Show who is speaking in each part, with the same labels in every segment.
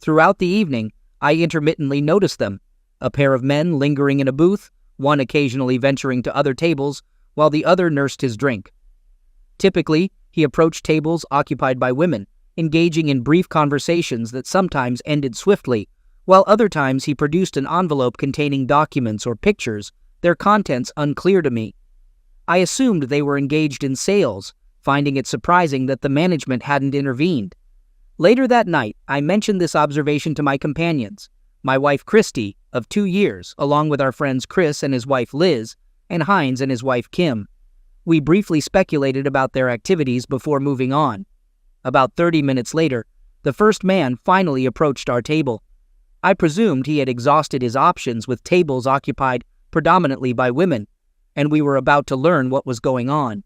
Speaker 1: Throughout the evening, I intermittently noticed them, a pair of men lingering in a booth, one occasionally venturing to other tables, while the other nursed his drink. Typically, he approached tables occupied by women, engaging in brief conversations that sometimes ended swiftly, while other times he produced an envelope containing documents or pictures, their contents unclear to me. I assumed they were engaged in sales, finding it surprising that the management hadn't intervened. Later that night, I mentioned this observation to my companions, my wife Christy, of 2 years, along with our friends Chris and his wife Liz, and Heinz and his wife Kim. We briefly speculated about their activities before moving on. About 30 minutes later, the first man finally approached our table. I presumed he had exhausted his options with tables occupied predominantly by women, and we were about to learn what was going on.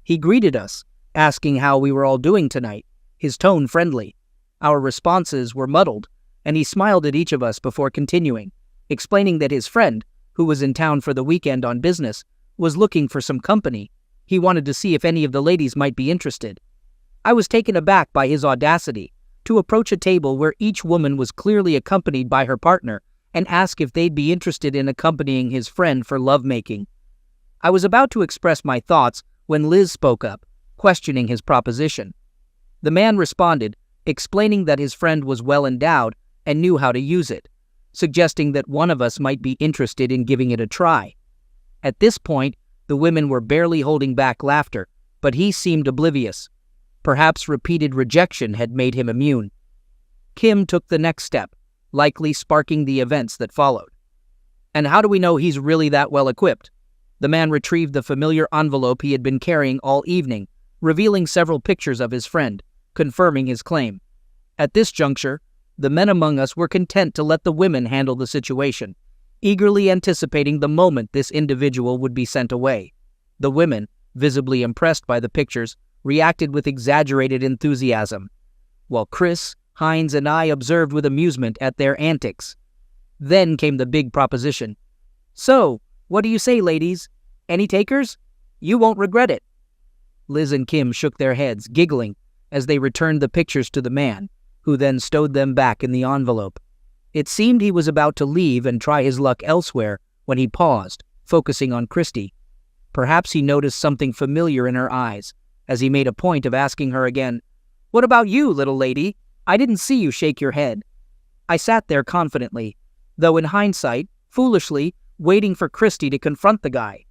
Speaker 1: He greeted us, asking how we were all doing tonight, his tone friendly. Our responses were muddled, and he smiled at each of us before continuing, explaining that his friend, who was in town for the weekend on business, was looking for some company. He wanted to see if any of the ladies might be interested. I was taken aback by his audacity to approach a table where each woman was clearly accompanied by her partner and ask if they'd be interested in accompanying his friend for lovemaking. I was about to express my thoughts when Liz spoke up, questioning his proposition. The man responded, explaining that his friend was well endowed and knew how to use it, suggesting that one of us might be interested in giving it a try. At this point, the women were barely holding back laughter, but he seemed oblivious. Perhaps repeated rejection had made him immune. Kim took the next step, likely sparking the events that followed. And how do we know he's really that well equipped? The man retrieved the familiar envelope he had been carrying all evening, revealing several pictures of his friend, confirming his claim. At this juncture, the men among us were content to let the women handle the situation, eagerly anticipating the moment this individual would be sent away. The women, visibly impressed by the pictures, reacted with exaggerated enthusiasm, while Chris, Heinz, and I observed with amusement at their antics. Then came the big proposition. "So, what do you say, ladies? Any takers? You won't regret it." Liz and Kim shook their heads, giggling, as they returned the pictures to the man, who then stowed them back in the envelope. It seemed he was about to leave and try his luck elsewhere when he paused, focusing on Christy. Perhaps he noticed something familiar in her eyes, as he made a point of asking her again, "What about you, little lady? I didn't see you shake your head." I sat there confidently, though in hindsight, foolishly, waiting for Christy to confront the guy.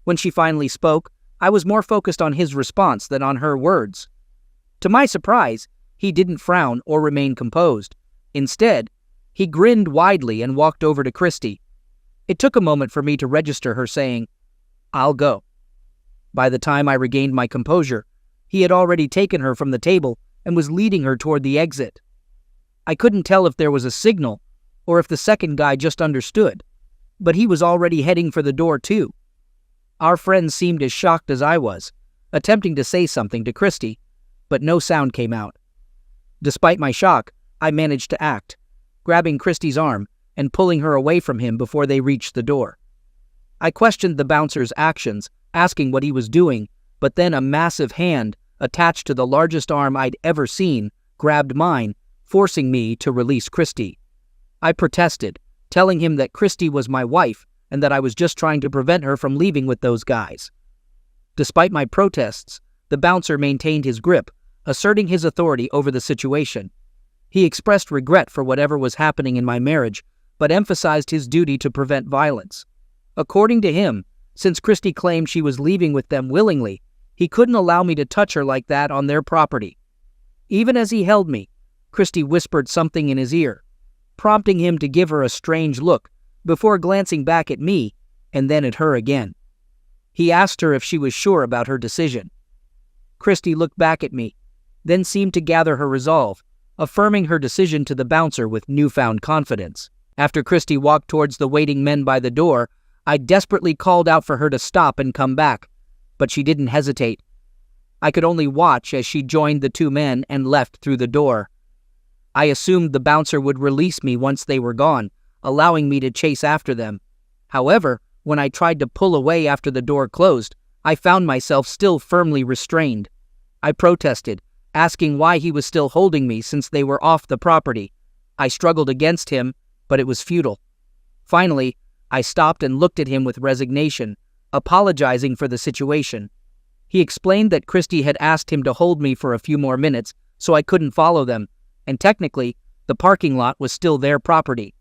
Speaker 1: When she finally spoke, I was more focused on his response than on her words. To my surprise, he didn't frown or remain composed. Instead, he grinned widely and walked over to Christy. It took a moment for me to register her saying, "I'll go." By the time I regained my composure, he had already taken her from the table and was leading her toward the exit. I couldn't tell if there was a signal or if the second guy just understood, but he was already heading for the door too. Our friends seemed as shocked as I was, attempting to say something to Christy, but no sound came out. Despite my shock, I managed to act, grabbing Christy's arm and pulling her away from him before they reached the door. I questioned the bouncer's actions, asking what he was doing, but then a massive hand, attached to the largest arm I'd ever seen, grabbed mine, forcing me to release Christy. I protested, telling him that Christy was my wife and that I was just trying to prevent her from leaving with those guys. Despite my protests, the bouncer maintained his grip, asserting his authority over the situation. He expressed regret for whatever was happening in my marriage, but emphasized his duty to prevent violence. According to him, since Christy claimed she was leaving with them willingly, he couldn't allow me to touch her like that on their property. Even as he held me, Christy whispered something in his ear, prompting him to give her a strange look before glancing back at me and then at her again. He asked her if she was sure about her decision. Christy looked back at me, then seemed to gather her resolve, affirming her decision to the bouncer with newfound confidence. After Christy walked towards the waiting men by the door, I desperately called out for her to stop and come back, but she didn't hesitate. I could only watch as she joined the two men and left through the door. I assumed the bouncer would release me once they were gone, allowing me to chase after them. However, when I tried to pull away after the door closed, I found myself still firmly restrained. I protested, asking why he was still holding me since they were off the property. I struggled against him, but it was futile. Finally, I stopped and looked at him with resignation, apologizing for the situation. He explained that Christy had asked him to hold me for a few more minutes, so I couldn't follow them, and technically, the parking lot was still their property.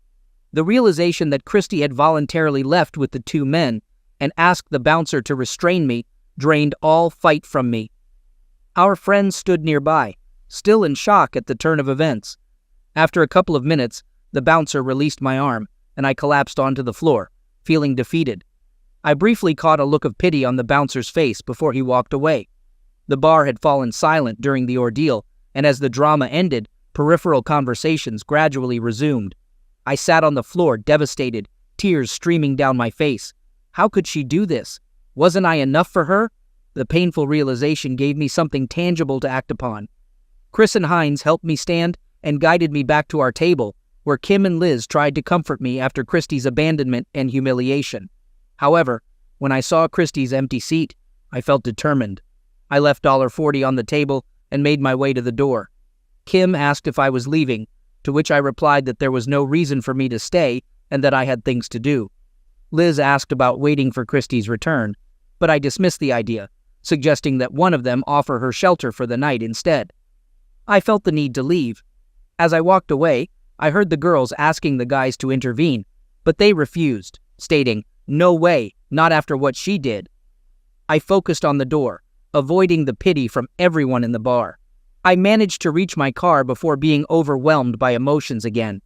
Speaker 1: The realization that Christy had voluntarily left with the two men and asked the bouncer to restrain me drained all fight from me. Our friends stood nearby, still in shock at the turn of events. After a couple of minutes, the bouncer released my arm, and I collapsed onto the floor, feeling defeated. I briefly caught a look of pity on the bouncer's face before he walked away. The bar had fallen silent during the ordeal, and as the drama ended, peripheral conversations gradually resumed. I sat on the floor, devastated, tears streaming down my face. How could she do this? Wasn't I enough for her? The painful realization gave me something tangible to act upon. Chris and Hines helped me stand and guided me back to our table, where Kim and Liz tried to comfort me after Christy's abandonment and humiliation. However, when I saw Christy's empty seat, I felt determined. I left $40 on the table and made my way to the door. Kim asked if I was leaving, to which I replied that there was no reason for me to stay and that I had things to do. Liz asked about waiting for Christy's return, but I dismissed the idea, suggesting that one of them offer her shelter for the night instead. I felt the need to leave. As I walked away, I heard the girls asking the guys to intervene, but they refused, stating, "No way, not after what she did." I focused on the door, avoiding the pity from everyone in the bar. I managed to reach my car before being overwhelmed by emotions again.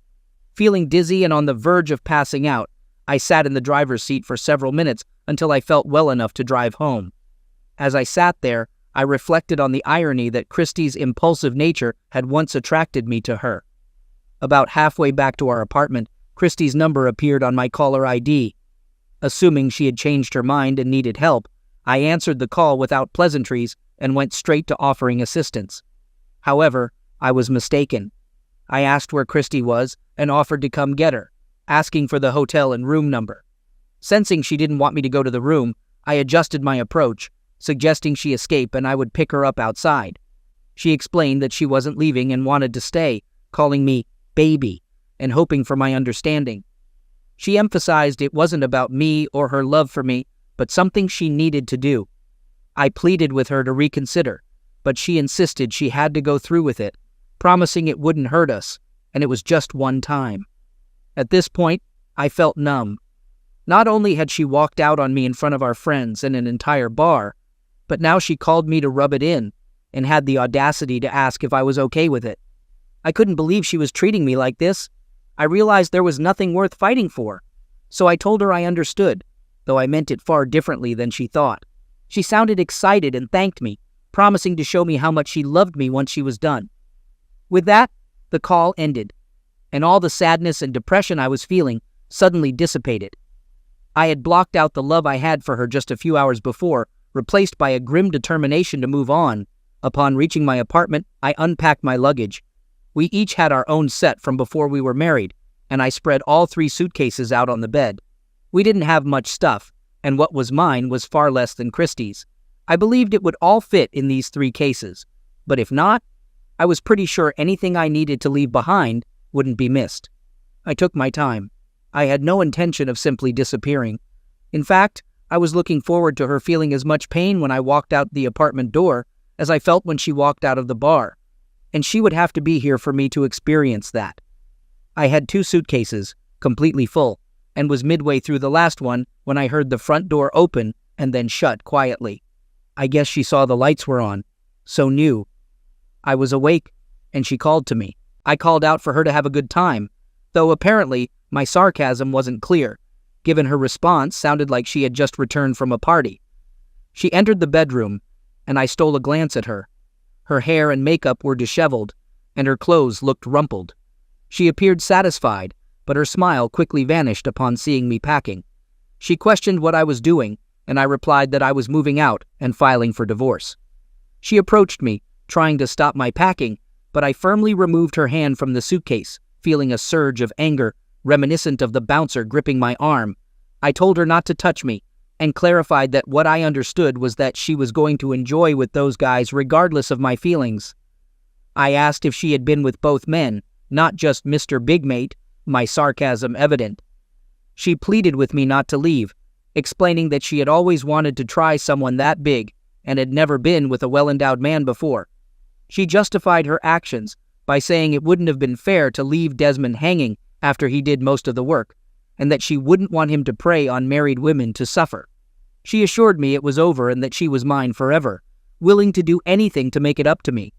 Speaker 1: Feeling dizzy and on the verge of passing out, I sat in the driver's seat for several minutes until I felt well enough to drive home. As I sat there, I reflected on the irony that Christy's impulsive nature had once attracted me to her. About halfway back to our apartment, Christy's number appeared on my caller ID. Assuming she had changed her mind and needed help, I answered the call without pleasantries and went straight to offering assistance. However, I was mistaken. I asked where Christy was and offered to come get her, asking for the hotel and room number. Sensing she didn't want me to go to the room, I adjusted my approach, suggesting she escape and I would pick her up outside. She explained that she wasn't leaving and wanted to stay, calling me baby and hoping for my understanding. She emphasized it wasn't about me or her love for me, but something she needed to do. I pleaded with her to reconsider, but she insisted she had to go through with it, promising it wouldn't hurt us, and it was just one time. At this point, I felt numb. Not only had she walked out on me in front of our friends and an entire bar, but now she called me to rub it in and had the audacity to ask if I was okay with it. I couldn't believe she was treating me like this. I realized there was nothing worth fighting for, so I told her I understood, though I meant it far differently than she thought. She sounded excited and thanked me, promising to show me how much she loved me once she was done. With that, the call ended, and all the sadness and depression I was feeling suddenly dissipated. I had blocked out the love I had for her just a few hours before, replaced by a grim determination to move on. Upon reaching my apartment, I unpacked my luggage. We each had our own set from before we were married, and I spread all 3 suitcases out on the bed. We didn't have much stuff, and what was mine was far less than Christy's. I believed it would all fit in these 3 cases, but if not, I was pretty sure anything I needed to leave behind wouldn't be missed. I took my time. I had no intention of simply disappearing. In fact, I was looking forward to her feeling as much pain when I walked out the apartment door as I felt when she walked out of the bar, and she would have to be here for me to experience that. I had 2 suitcases, completely full, and was midway through the last one when I heard the front door open and then shut quietly. I guess she saw the lights were on, so knew. I was awake, and she called to me. I called out for her to have a good time, though apparently my sarcasm wasn't clear, given her response sounded like she had just returned from a party. She entered the bedroom, and I stole a glance at her. Her hair and makeup were disheveled, and her clothes looked rumpled. She appeared satisfied, but her smile quickly vanished upon seeing me packing. She questioned what I was doing, and I replied that I was moving out and filing for divorce. She approached me, trying to stop my packing, but I firmly removed her hand from the suitcase, feeling a surge of anger reminiscent of the bouncer gripping my arm. I told her not to touch me, and clarified that what I understood was that she was going to enjoy with those guys regardless of my feelings. I asked if she had been with both men, not just Mr. Big Mate, my sarcasm evident. She pleaded with me not to leave, explaining that she had always wanted to try someone that big and had never been with a well-endowed man before. She justified her actions by saying it wouldn't have been fair to leave Desmond hanging after he did most of the work, and that she wouldn't want him to prey on married women to suffer. She assured me it was over and that she was mine forever, willing to do anything to make it up to me.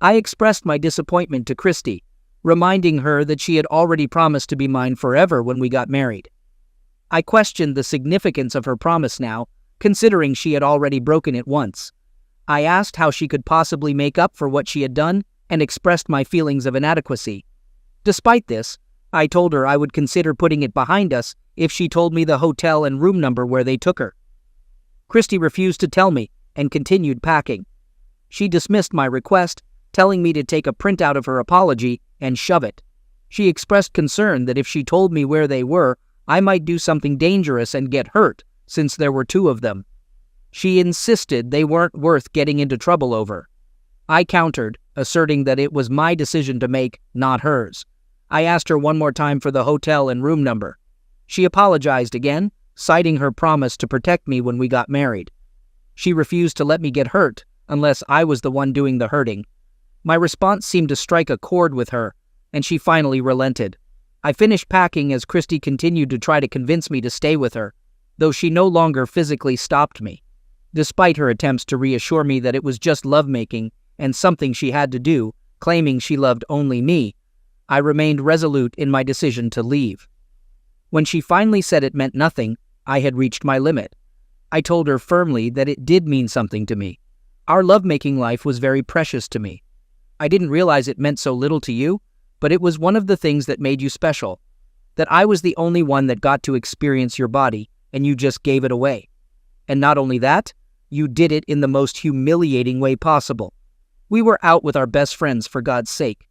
Speaker 1: I expressed my disappointment to Christy, reminding her that she had already promised to be mine forever when we got married. I questioned the significance of her promise now, considering she had already broken it once. I asked how she could possibly make up for what she had done and expressed my feelings of inadequacy. Despite this, I told her I would consider putting it behind us if she told me the hotel and room number where they took her. Christy refused to tell me and continued packing. She dismissed my request, telling me to take a printout of her apology and shove it. She expressed concern that if she told me where they were, I might do something dangerous and get hurt, since there were two of them. She insisted they weren't worth getting into trouble over. I countered, asserting that it was my decision to make, not hers. I asked her one more time for the hotel and room number. She apologized again, citing her promise to protect me when we got married. She refused to let me get hurt unless I was the one doing the hurting. My response seemed to strike a chord with her, and she finally relented. I finished packing as Christy continued to try to convince me to stay with her, though she no longer physically stopped me. Despite her attempts to reassure me that it was just lovemaking and something she had to do, claiming she loved only me, I remained resolute in my decision to leave. When she finally said it meant nothing, I had reached my limit. I told her firmly that it did mean something to me. Our lovemaking life was very precious to me. I didn't realize it meant so little to you, but it was one of the things that made you special. That I was the only one that got to experience your body, and you just gave it away. And not only that, you did it in the most humiliating way possible. We were out with our best friends, for God's sake.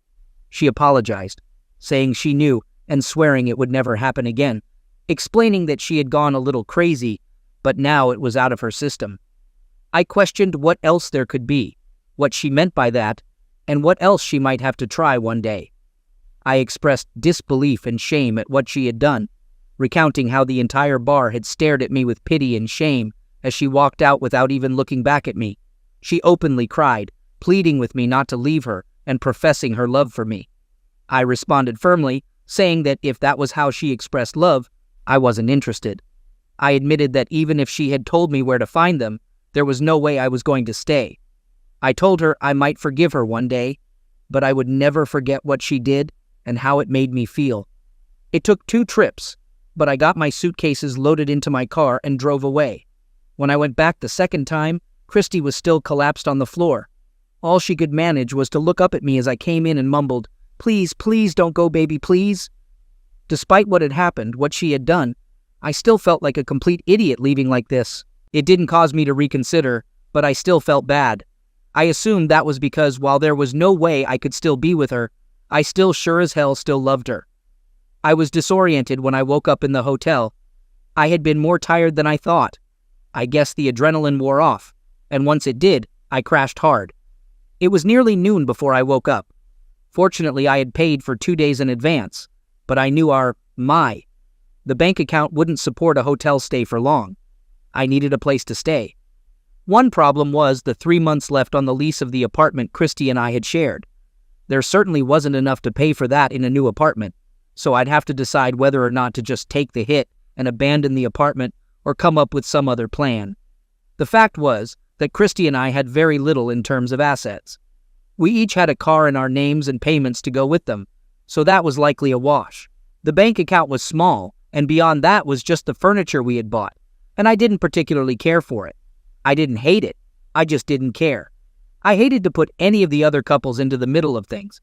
Speaker 1: She apologized, saying she knew and swearing it would never happen again, explaining that she had gone a little crazy, but now it was out of her system. I questioned what else there could be, what she meant by that, and what else she might have to try one day. I expressed disbelief and shame at what she had done, recounting how the entire bar had stared at me with pity and shame as she walked out without even looking back at me. She openly cried, pleading with me not to leave her and professing her love for me. I responded firmly, saying that if that was how she expressed love, I wasn't interested. I admitted that even if she had told me where to find them, there was no way I was going to stay. I told her I might forgive her one day, but I would never forget what she did and how it made me feel. It took 2 trips, but I got my suitcases loaded into my car and drove away. When I went back the second time, Christy was still collapsed on the floor. All she could manage was to look up at me as I came in and mumbled, "Please, please don't go, baby, please." Despite what had happened, what she had done, I still felt like a complete idiot leaving like this. It didn't cause me to reconsider, but I still felt bad. I assumed that was because while there was no way I could still be with her, I still sure as hell still loved her. I was disoriented when I woke up in the hotel. I had been more tired than I thought. I guess the adrenaline wore off, and once it did, I crashed hard. It was nearly noon before I woke up. Fortunately, I had paid for 2 days in advance, but I knew the bank account wouldn't support a hotel stay for long. I needed a place to stay. One problem was the 3 months left on the lease of the apartment Christy and I had shared. There certainly wasn't enough to pay for that in a new apartment, so I'd have to decide whether or not to just take the hit and abandon the apartment or come up with some other plan. The fact was that Christy and I had very little in terms of assets. We each had a car in our names and payments to go with them, so that was likely a wash. The bank account was small, and beyond that was just the furniture we had bought, and I didn't particularly care for it. I didn't hate it, I just didn't care. I hated to put any of the other couples into the middle of things,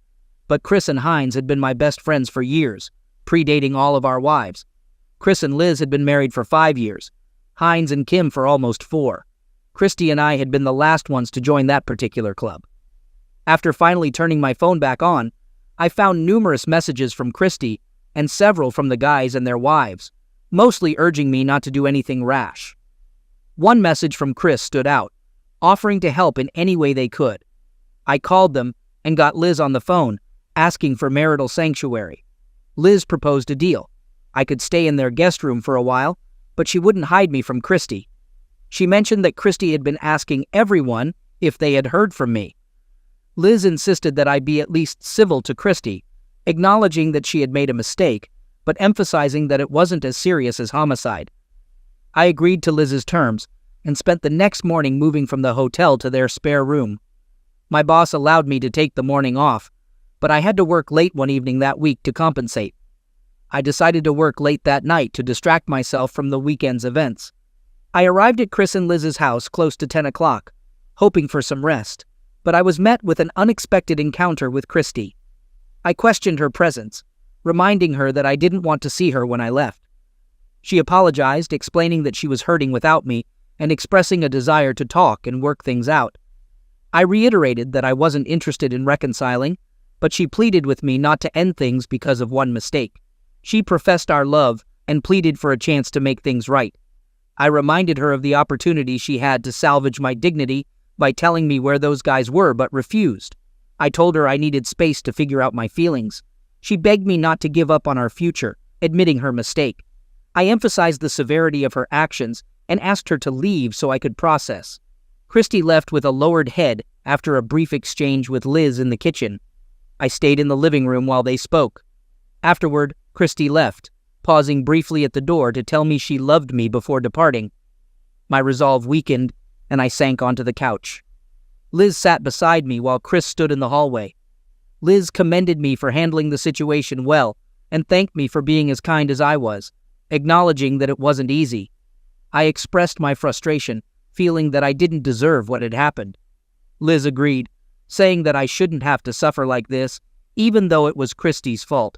Speaker 1: but Chris and Hines had been my best friends for years, predating all of our wives. Chris and Liz had been married for 5 years, Hines and Kim for almost 4. Christy and I had been the last ones to join that particular club. After finally turning my phone back on, I found numerous messages from Christy and several from the guys and their wives, mostly urging me not to do anything rash. One message from Chris stood out, offering to help in any way they could. I called them and got Liz on the phone, asking for marital sanctuary. Liz proposed a deal. I could stay in their guest room for a while, but she wouldn't hide me from Christy. She mentioned that Christy had been asking everyone if they had heard from me. Liz insisted that I be at least civil to Christy, acknowledging that she had made a mistake, but emphasizing that it wasn't as serious as homicide. I agreed to Liz's terms and spent the next morning moving from the hotel to their spare room. My boss allowed me to take the morning off, but I had to work late one evening that week to compensate. I decided to work late that night to distract myself from the weekend's events. I arrived at Chris and Liz's house close to 10 o'clock, hoping for some rest, but I was met with an unexpected encounter with Christy. I questioned her presence, reminding her that I didn't want to see her when I left. She apologized, explaining that she was hurting without me and expressing a desire to talk and work things out. I reiterated that I wasn't interested in reconciling, but she pleaded with me not to end things because of one mistake. She professed our love and pleaded for a chance to make things right. I reminded her of the opportunity she had to salvage my dignity by telling me where those guys were, but refused. I told her I needed space to figure out my feelings. She begged me not to give up on our future, admitting her mistake. I emphasized the severity of her actions and asked her to leave so I could process. Christy left with a lowered head after a brief exchange with Liz in the kitchen. I stayed in the living room while they spoke. Afterward, Christy left, pausing briefly at the door to tell me she loved me before departing. My resolve weakened, and I sank onto the couch. Liz sat beside me while Chris stood in the hallway. Liz commended me for handling the situation well and thanked me for being as kind as I was, acknowledging that it wasn't easy. I expressed my frustration, feeling that I didn't deserve what had happened. Liz agreed, saying that I shouldn't have to suffer like this, even though it was Christy's fault.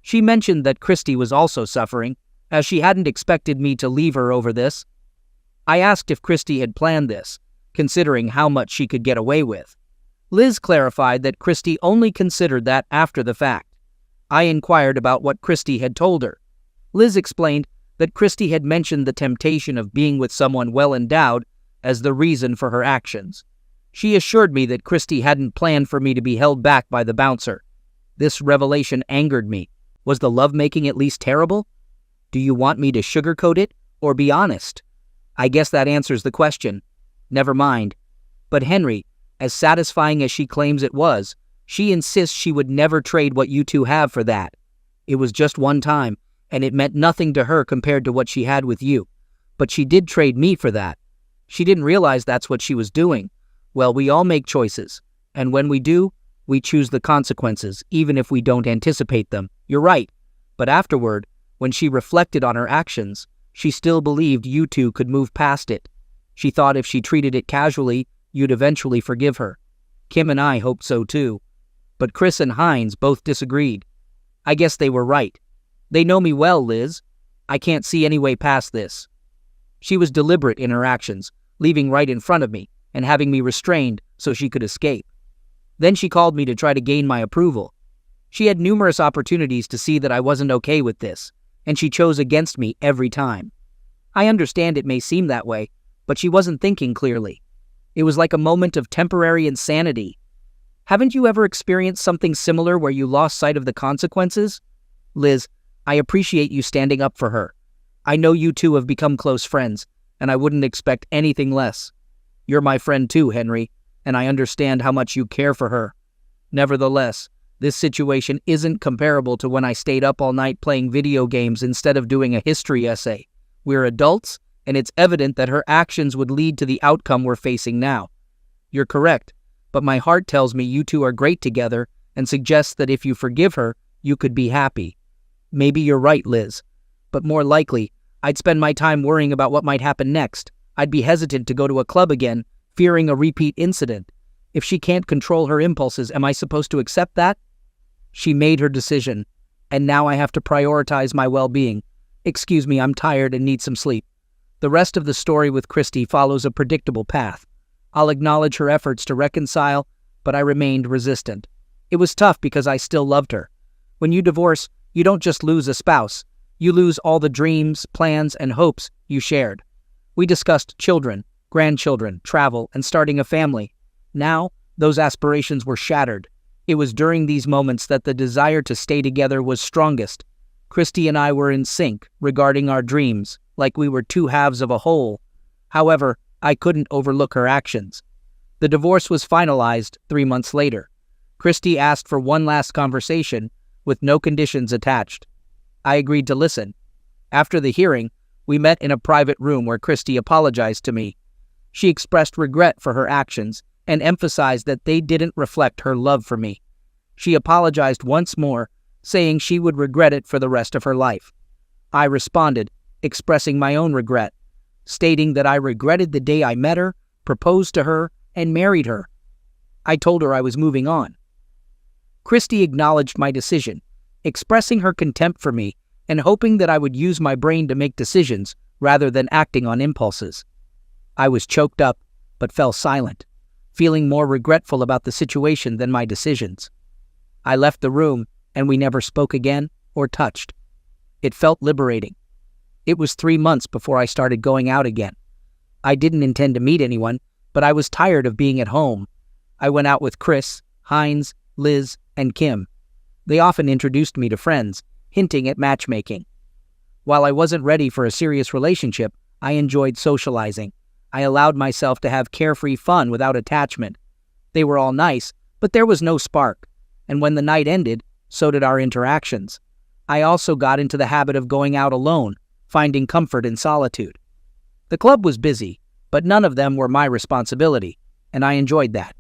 Speaker 1: She mentioned that Christy was also suffering, as she hadn't expected me to leave her over this. I asked if Christy had planned this, considering how much she could get away with. Liz clarified that Christy only considered that after the fact. I inquired about what Christy had told her. Liz explained that Christy had mentioned the temptation of being with someone well-endowed as the reason for her actions. She assured me that Christy hadn't planned for me to be held back by the bouncer. This revelation angered me. Was the lovemaking at least terrible? Do you want me to sugarcoat it or be honest? I guess that answers the question. Never mind. But Henry, as satisfying as she claims it was, she insists she would never trade what you two have for that. It was just one time, and it meant nothing to her compared to what she had with you. But she did trade me for that. She didn't realize that's what she was doing. Well, we all make choices, and when we do, we choose the consequences, even if we don't anticipate them. You're right. But afterward, when she reflected on her actions, she still believed you two could move past it. She thought if she treated it casually, you'd eventually forgive her. Kim and I hoped so too. But Chris and Hines both disagreed. I guess they were right. They know me well, Liz. I can't see any way past this. She was deliberate in her actions, leaving right in front of me and having me restrained so she could escape. Then she called me to try to gain my approval. She had numerous opportunities to see that I wasn't okay with this, and she chose against me every time. I understand it may seem that way, but she wasn't thinking clearly. It was like a moment of temporary insanity. Haven't you ever experienced something similar where you lost sight of the consequences? Liz, I appreciate you standing up for her. I know you two have become close friends, and I wouldn't expect anything less. You're my friend too, Henry, and I understand how much you care for her. Nevertheless, this situation isn't comparable to when I stayed up all night playing video games instead of doing a history essay. We're adults, and it's evident that her actions would lead to the outcome we're facing now. You're correct, but my heart tells me you two are great together and suggests that if you forgive her, you could be happy. Maybe you're right, Liz, but more likely, I'd spend my time worrying about what might happen next. I'd be hesitant to go to a club again, fearing a repeat incident. If she can't control her impulses, am I supposed to accept that? She made her decision, and now I have to prioritize my well-being. Excuse me, I'm tired and need some sleep. The rest of the story with Christy follows a predictable path. I'll acknowledge her efforts to reconcile, but I remained resistant. It was tough because I still loved her. When you divorce, you don't just lose a spouse. You lose all the dreams, plans, and hopes you shared. We discussed children, grandchildren, travel, and starting a family. Now, those aspirations were shattered. It was during these moments that the desire to stay together was strongest. Christy and I were in sync regarding our dreams, like we were two halves of a whole. However, I couldn't overlook her actions. The divorce was finalized 3 months later. Christy asked for one last conversation, with no conditions attached. I agreed to listen. After the hearing, we met in a private room where Christy apologized to me. She expressed regret for her actions and emphasized that they didn't reflect her love for me. She apologized once more, saying she would regret it for the rest of her life. I responded, expressing my own regret, stating that I regretted the day I met her, proposed to her, and married her. I told her I was moving on. Christy acknowledged my decision, expressing her contempt for me and hoping that I would use my brain to make decisions rather than acting on impulses. I was choked up, but fell silent, feeling more regretful about the situation than my decisions. I left the room, and we never spoke again or touched. It felt liberating. It was 3 months before I started going out again. I didn't intend to meet anyone, but I was tired of being at home. I went out with Chris, Hines, Liz, and Kim. They often introduced me to friends, hinting at matchmaking. While I wasn't ready for a serious relationship, I enjoyed socializing. I allowed myself to have carefree fun without attachment. They were all nice, but there was no spark. And when the night ended, so did our interactions. I also got into the habit of going out alone, finding comfort in solitude. The club was busy, but none of them were my responsibility, and I enjoyed that.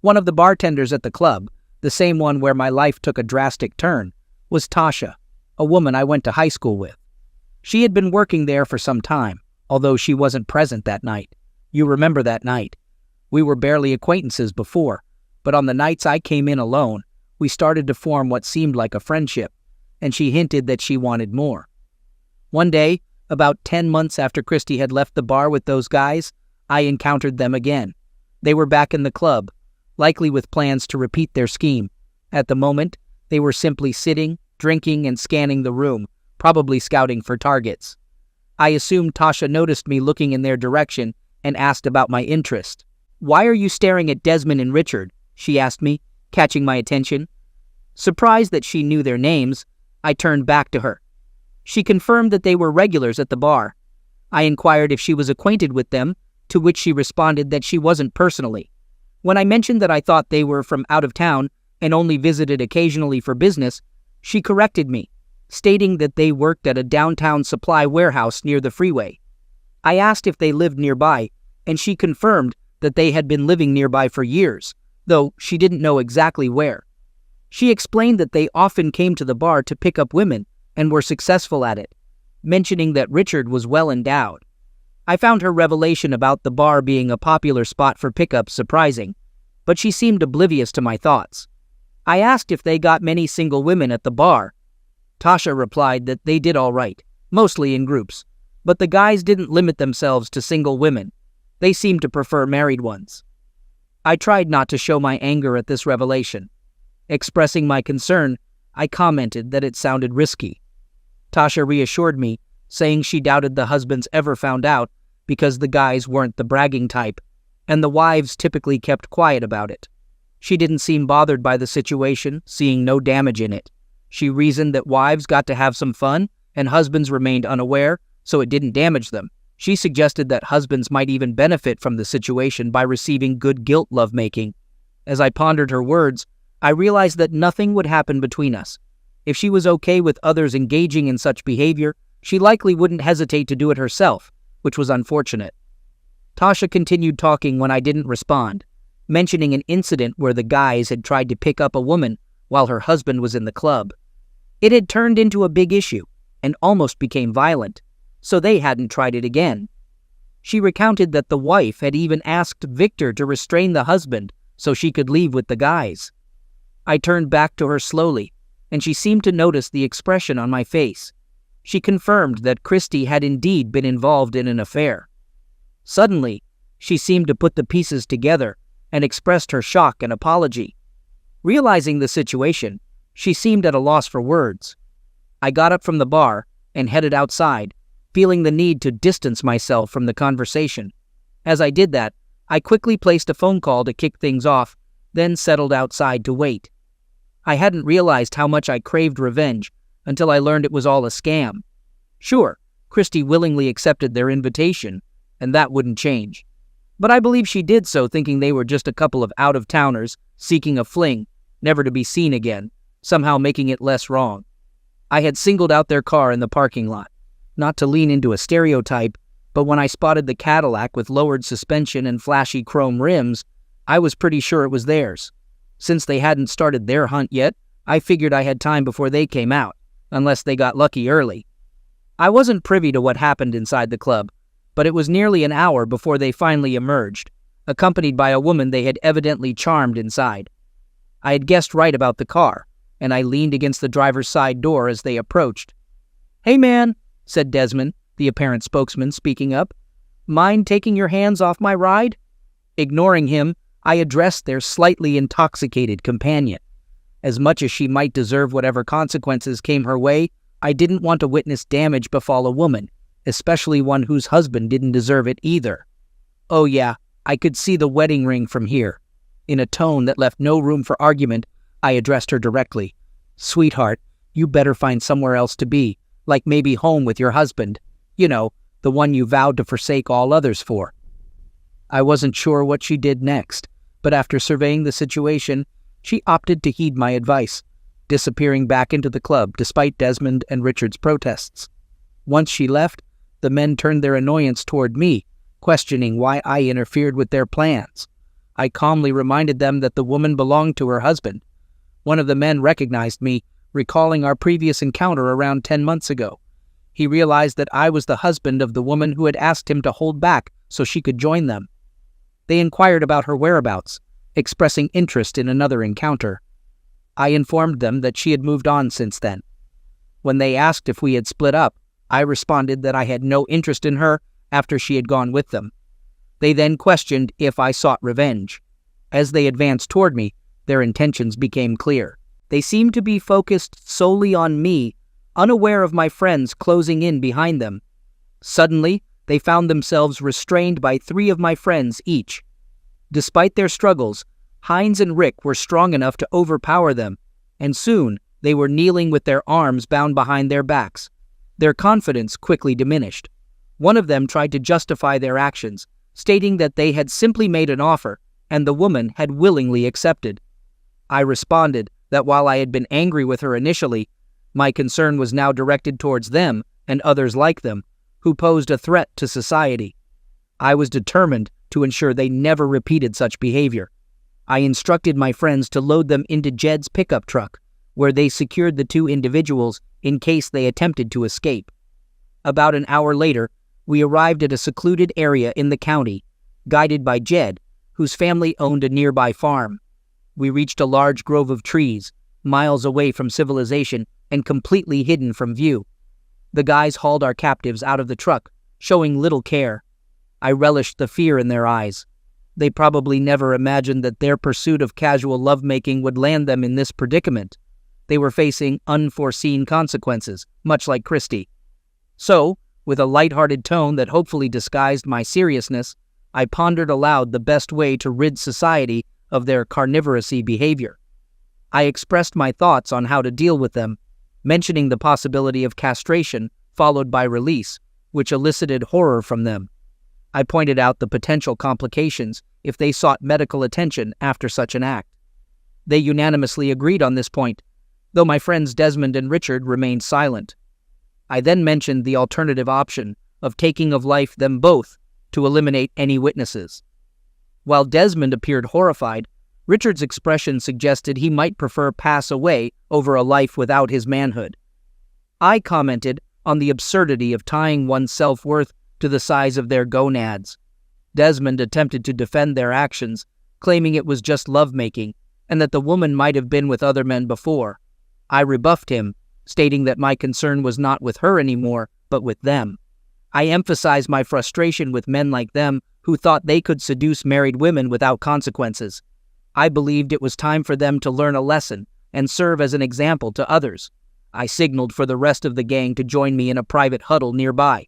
Speaker 1: One of the bartenders at the club, the same one where my life took a drastic turn, was Tasha, a woman I went to high school with. She had been working there for some time, although she wasn't present that night. You remember that night. We were barely acquaintances before, but on the nights I came in alone, we started to form what seemed like a friendship, and she hinted that she wanted more. One day, about 10 months after Christy had left the bar with those guys, I encountered them again. They were back in the club, likely with plans to repeat their scheme. At the moment, they were simply sitting, drinking, and scanning the room, probably scouting for targets. I assumed Tasha noticed me looking in their direction and asked about my interest. "Why are you staring at Desmond and Richard?" she asked me, catching my attention. Surprised that she knew their names, I turned back to her. She confirmed that they were regulars at the bar. I inquired if she was acquainted with them, to which she responded that she wasn't personally. When I mentioned that I thought they were from out of town and only visited occasionally for business, she corrected me, stating that they worked at a downtown supply warehouse near the freeway. I asked if they lived nearby, and she confirmed that they had been living nearby for years, though she didn't know exactly where. She explained that they often came to the bar to pick up women and were successful at it, mentioning that Richard was well endowed. I found her revelation about the bar being a popular spot for pickups surprising, but she seemed oblivious to my thoughts. I asked if they got many single women at the bar. Tasha replied that they did all right, mostly in groups, but the guys didn't limit themselves to single women. They seemed to prefer married ones. I tried not to show my anger at this revelation. Expressing my concern, I commented that it sounded risky. Tasha reassured me, saying she doubted the husbands ever found out because the guys weren't the bragging type, and the wives typically kept quiet about it. She didn't seem bothered by the situation, seeing no damage in it. She reasoned that wives got to have some fun, and husbands remained unaware, so it didn't damage them. She suggested that husbands might even benefit from the situation by receiving good guilt lovemaking. As I pondered her words, I realized that nothing would happen between us. If she was okay with others engaging in such behavior, she likely wouldn't hesitate to do it herself, which was unfortunate. Tasha continued talking when I didn't respond, mentioning an incident where the guys had tried to pick up a woman while her husband was in the club. It had turned into a big issue and almost became violent, so they hadn't tried it again. She recounted that the wife had even asked Victor to restrain the husband so she could leave with the guys. I turned back to her slowly, and she seemed to notice the expression on my face. She confirmed that Christy had indeed been involved in an affair. Suddenly, she seemed to put the pieces together and expressed her shock and apology. Realizing the situation, she seemed at a loss for words. I got up from the bar and headed outside, feeling the need to distance myself from the conversation. As I did that, I quickly placed a phone call to kick things off, then settled outside to wait. I hadn't realized how much I craved revenge until I learned it was all a scam. Sure, Christy willingly accepted their invitation, and that wouldn't change. But I believe she did so thinking they were just a couple of out-of-towners seeking a fling, never to be seen again, somehow making it less wrong. I had singled out their car in the parking lot, not to lean into a stereotype, but when I spotted the Cadillac with lowered suspension and flashy chrome rims, I was pretty sure it was theirs. Since they hadn't started their hunt yet, I figured I had time before they came out, unless they got lucky early. I wasn't privy to what happened inside the club, but it was nearly an hour before they finally emerged, accompanied by a woman they had evidently charmed inside. I had guessed right about the car, and I leaned against the driver's side door as they approached. "Hey man," said Desmond, the apparent spokesman speaking up. "Mind taking your hands off my ride?" Ignoring him, I addressed their slightly intoxicated companion. As much as she might deserve whatever consequences came her way, I didn't want to witness damage befall a woman, especially one whose husband didn't deserve it either. Oh yeah, I could see the wedding ring from here. In a tone that left no room for argument, I addressed her directly. "Sweetheart, you better find somewhere else to be, like maybe home with your husband. You know, the one you vowed to forsake all others for." I wasn't sure what she did next, but after surveying the situation, she opted to heed my advice, disappearing back into the club despite Desmond and Richard's protests. Once she left, the men turned their annoyance toward me, questioning why I interfered with their plans. I calmly reminded them that the woman belonged to her husband. One of the men recognized me, recalling our previous encounter around 10 months ago. He realized that I was the husband of the woman who had asked him to hold back so she could join them. They inquired about her whereabouts, expressing interest in another encounter. I informed them that she had moved on since then. When they asked if we had split up, I responded that I had no interest in her after she had gone with them. They then questioned if I sought revenge. As they advanced toward me, their intentions became clear. They seemed to be focused solely on me, unaware of my friends closing in behind them. Suddenly, they found themselves restrained by 3 of my friends each. Despite their struggles, Hines and Rick were strong enough to overpower them, and soon they were kneeling with their arms bound behind their backs. Their confidence quickly diminished. One of them tried to justify their actions, stating that they had simply made an offer, and the woman had willingly accepted. I responded that while I had been angry with her initially, my concern was now directed towards them and others like them, who posed a threat to society. I was determined to ensure they never repeated such behavior. I instructed my friends to load them into Jed's pickup truck, where they secured the 2 individuals in case they attempted to escape. About an hour later, we arrived at a secluded area in the county, guided by Jed, whose family owned a nearby farm. We reached a large grove of trees, miles away from civilization and completely hidden from view. The guys hauled our captives out of the truck, showing little care. I relished the fear in their eyes. They probably never imagined that their pursuit of casual lovemaking would land them in this predicament. They were facing unforeseen consequences, much like Christy. So, with a lighthearted tone that hopefully disguised my seriousness, I pondered aloud the best way to rid society of their carnivoracy behavior. I expressed my thoughts on how to deal with them, mentioning the possibility of castration followed by release, which elicited horror from them. I pointed out the potential complications if they sought medical attention after such an act. They unanimously agreed on this point, though my friends Desmond and Richard remained silent. I then mentioned the alternative option of taking of life them both to eliminate any witnesses. While Desmond appeared horrified, Richard's expression suggested he might prefer pass away over a life without his manhood. I commented on the absurdity of tying one's self-worth to the size of their gonads. Desmond attempted to defend their actions, claiming it was just lovemaking and that the woman might have been with other men before. I rebuffed him, stating that my concern was not with her anymore, but with them. I emphasized my frustration with men like them who thought they could seduce married women without consequences. I believed it was time for them to learn a lesson and serve as an example to others. I signaled for the rest of the gang to join me in a private huddle nearby.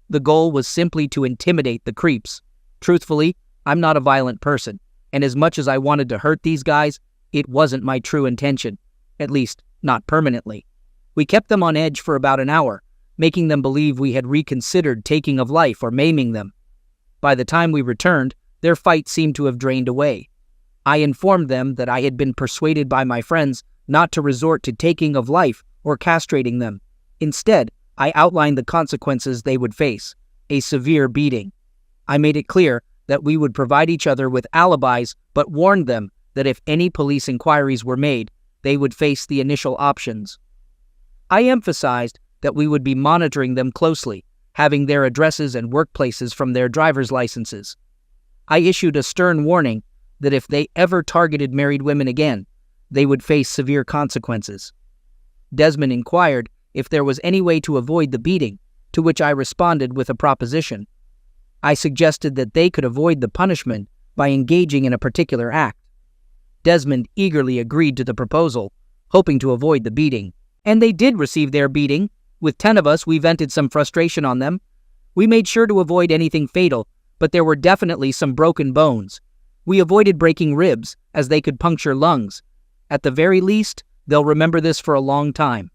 Speaker 1: The goal was simply to intimidate the creeps. Truthfully, I'm not a violent person, and as much as I wanted to hurt these guys, it wasn't my true intention, at least not permanently. We kept them on edge for about an hour, making them believe we had reconsidered taking of life or maiming them. By the time we returned, their fight seemed to have drained away. I informed them that I had been persuaded by my friends not to resort to taking of life or castrating them. Instead, I outlined the consequences they would face, a severe beating. I made it clear that we would provide each other with alibis, but warned them that if any police inquiries were made, they would face the initial options. I emphasized that we would be monitoring them closely, having their addresses and workplaces from their driver's licenses. I issued a stern warning that if they ever targeted married women again, they would face severe consequences. Desmond inquired if there was any way to avoid the beating, to which I responded with a proposition. I suggested that they could avoid the punishment by engaging in a particular act. Desmond eagerly agreed to the proposal, hoping to avoid the beating. And they did receive their beating. With 10 of us, we vented some frustration on them. We made sure to avoid anything fatal, but there were definitely some broken bones. We avoided breaking ribs, as they could puncture lungs. At the very least, they'll remember this for a long time.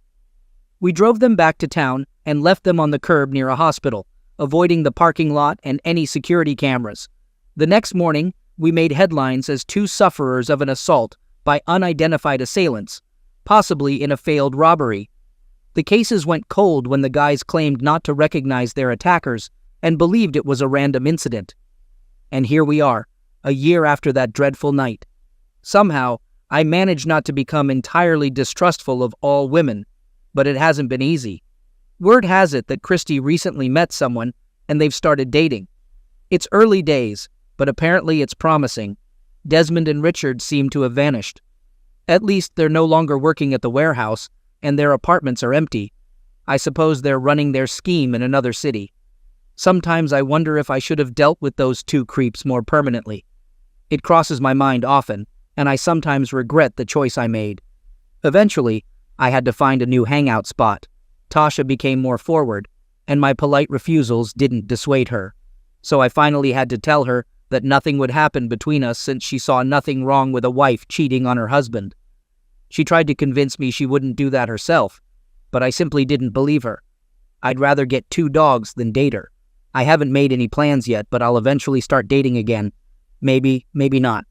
Speaker 1: We drove them back to town and left them on the curb near a hospital, avoiding the parking lot and any security cameras. The next morning, we made headlines as 2 sufferers of an assault by unidentified assailants, possibly in a failed robbery. The cases went cold when the guys claimed not to recognize their attackers and believed it was a random incident. And here we are, a year after that dreadful night. Somehow, I managed not to become entirely distrustful of all women, but it hasn't been easy. Word has it that Christy recently met someone and they've started dating. It's early days, but apparently it's promising. Desmond and Richard seem to have vanished. At least they're no longer working at the warehouse, and their apartments are empty. I suppose they're running their scheme in another city. Sometimes I wonder if I should have dealt with those 2 creeps more permanently. It crosses my mind often, and I sometimes regret the choice I made. Eventually, I had to find a new hangout spot. Tasha became more forward, and my polite refusals didn't dissuade her. So I finally had to tell her that nothing would happen between us since she saw nothing wrong with a wife cheating on her husband. She tried to convince me she wouldn't do that herself, but I simply didn't believe her. I'd rather get 2 dogs than date her. I haven't made any plans yet, but I'll eventually start dating again. Maybe, maybe not.